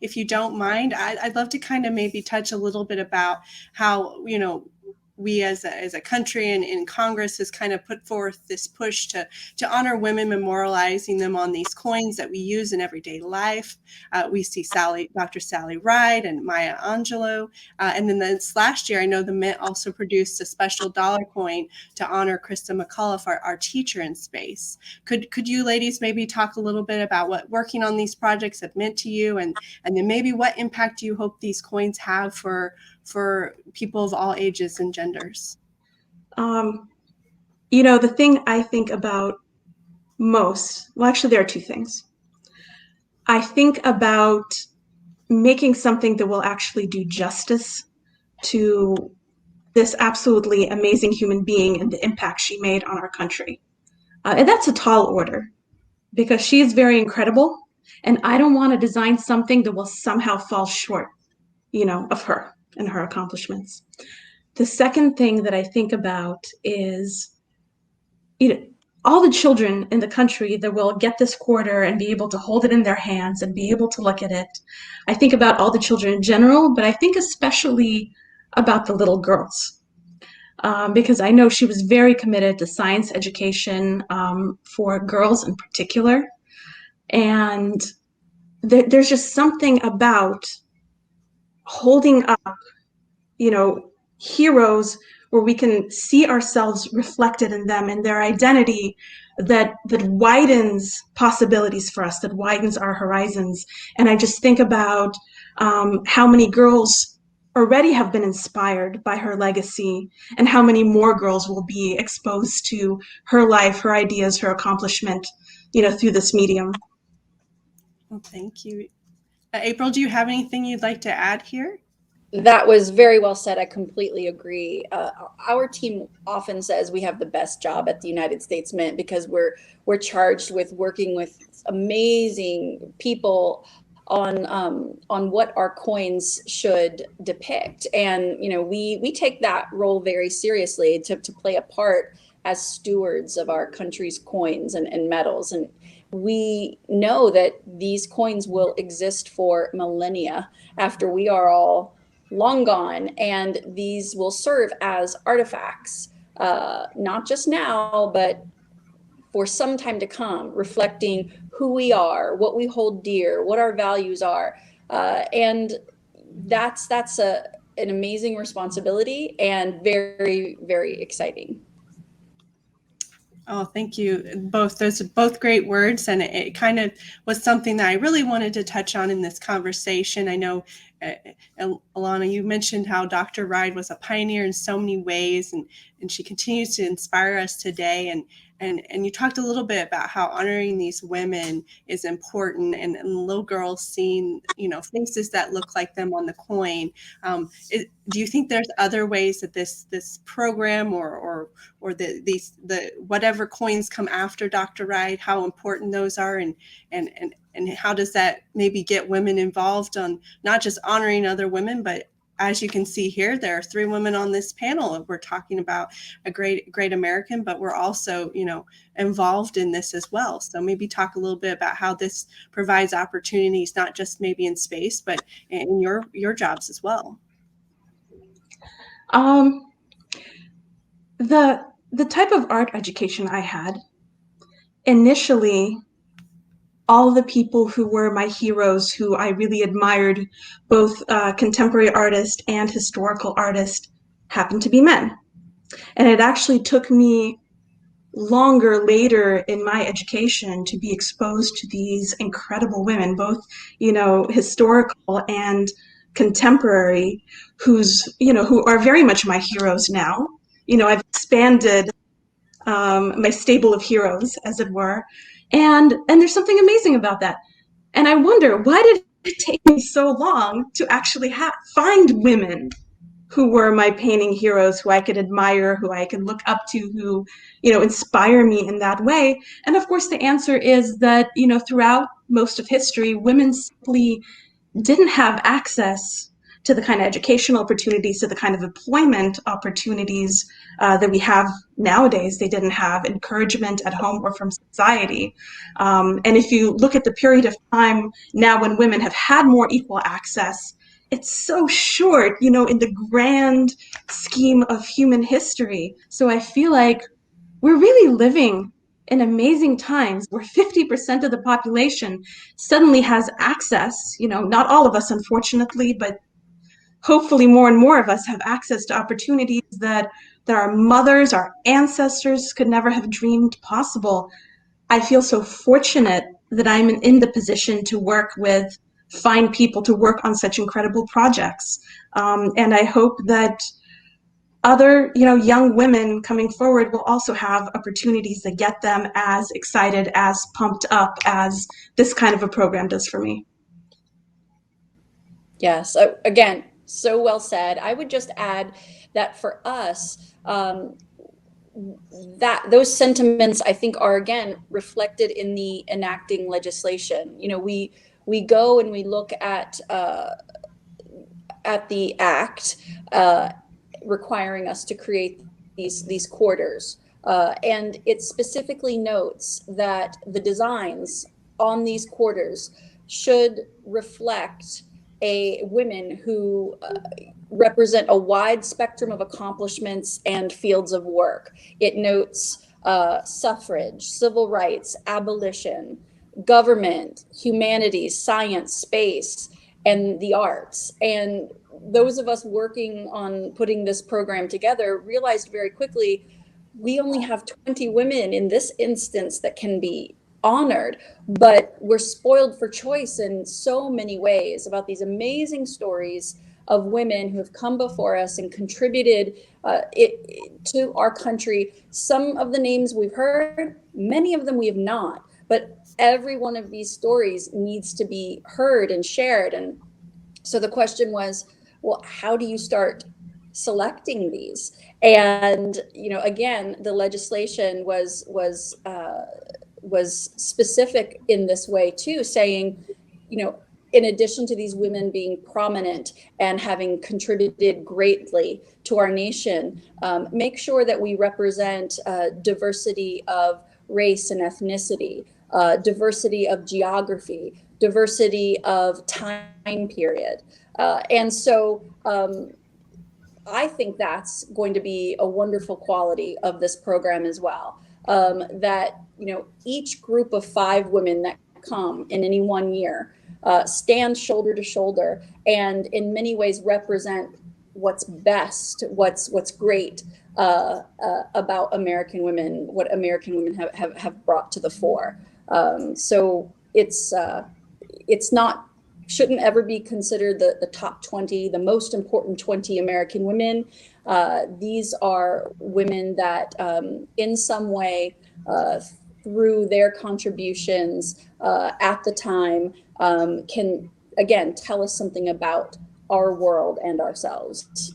if you don't mind, I'd love to kind of maybe touch a little bit about how, we as a country and in Congress has kind of put forth this push to honor women, memorializing them on these coins that we use in everyday life. We see Dr. Sally Ride and Maya Angelou. And then this last year, I know the Mint also produced a special dollar coin to honor Krista McAuliffe, our teacher in space. Could you ladies maybe talk a little bit about what working on these projects have meant to you, and then maybe what impact you hope these coins have for people of all ages and genders? The thing I think about most, well, actually, there are two things. I think about making something that will actually do justice to this absolutely amazing human being and the impact she made on our country. And that's a tall order because she is very incredible. And I don't want to design something that will somehow fall short, of her and her accomplishments. The second thing that I think about is, all the children in the country that will get this quarter and be able to hold it in their hands and be able to look at it. I think about all the children in general, but I think especially about the little girls. Because I know she was very committed to science education for girls in particular. And there's just something about holding up, heroes where we can see ourselves reflected in them and their identity that widens possibilities for us, that widens our horizons. And I just think about how many girls already have been inspired by her legacy and how many more girls will be exposed to her life, her ideas, her accomplishment, through this medium. Well, thank you. April, do you have anything you'd like to add here? That was very well said. I completely agree. Our team often says we have the best job at the United States Mint because we're charged with working with amazing people on what our coins should depict, and we take that role very seriously to play a part as stewards of our country's coins and medals. And we know that these coins will exist for millennia after we are all long gone, and these will serve as artifacts, not just now, but for some time to come, reflecting who we are, what we hold dear, what our values are, and that's an amazing responsibility and very, very exciting. Oh, thank you both. Those are both great words, and it kind of was something that I really wanted to touch on in this conversation. I know, Elana, you mentioned how Dr. Ride was a pioneer in so many ways, and she continues to inspire us today. And you talked a little bit about how honoring these women is important, and little girls seeing, faces that look like them on the coin. Do you think there's other ways that this program or the whatever coins come after Dr. Ride, how important those are, and how does that maybe get women involved on not just honoring other women, but as you can see here, there are 3 women on this panel. We're talking about a great American, but we're also, involved in this as well. So maybe talk a little bit about how this provides opportunities, not just maybe in space, but in your jobs as well. The type of art education I had, initially, all the people who were my heroes, who I really admired, both contemporary artists and historical artists, happened to be men. And it actually took me longer later in my education to be exposed to these incredible women, both, historical and contemporary, who are very much my heroes now. I've expanded my stable of heroes, as it were. And there's something amazing about that. And I wonder, why did it take me so long to actually find women who were my painting heroes, who I could admire, who I could look up to, who, inspire me in that way? And of course, the answer is that, throughout most of history, women simply didn't have access to the kind of educational opportunities, to the kind of employment opportunities that we have nowadays, they didn't have encouragement at home or from society. And if you look at the period of time now when women have had more equal access, it's so short, in the grand scheme of human history. So I feel like we're really living in amazing times where 50% of the population suddenly has access. Not all of us, unfortunately, but hopefully more and more of us have access to opportunities that our mothers, our ancestors could never have dreamed possible. I feel so fortunate that I'm in the position to find people to work on such incredible projects. And I hope that other, young women coming forward will also have opportunities that get them as excited, as pumped up as this kind of a program does for me. Yes. Again, so well said. I would just add that for us, that those sentiments, I think, are again reflected in the enacting legislation. We go and we look at the act requiring us to create these quarters, and it specifically notes that the designs on these quarters should reflect women who represent a wide spectrum of accomplishments and fields of work. It notes suffrage, civil rights, abolition, government, humanities, science, space, and the arts. And those of us working on putting this program together realized very quickly we only have 20 women in this instance that can be honored, but we're spoiled for choice in so many ways about these amazing stories of women who have come before us and contributed to our country. Some of the names we've heard, many of them we have not, but every one of these stories needs to be heard and shared. And so the question was, well, how do you start selecting these? And again, the legislation was specific in this way too, saying, in addition to these women being prominent and having contributed greatly to our nation, make sure that we represent diversity of race and ethnicity, diversity of geography, diversity of time period. And so I think that's going to be a wonderful quality of this program as well. That, each group of 5 women that come in any one year stand shoulder to shoulder and in many ways represent what's best, what's great about American women, what American women have brought to the fore. So it's not, shouldn't ever be considered the top 20, the most important 20 American women. These are women that in some way, through their contributions at the time, can, again, tell us something about our world and ourselves.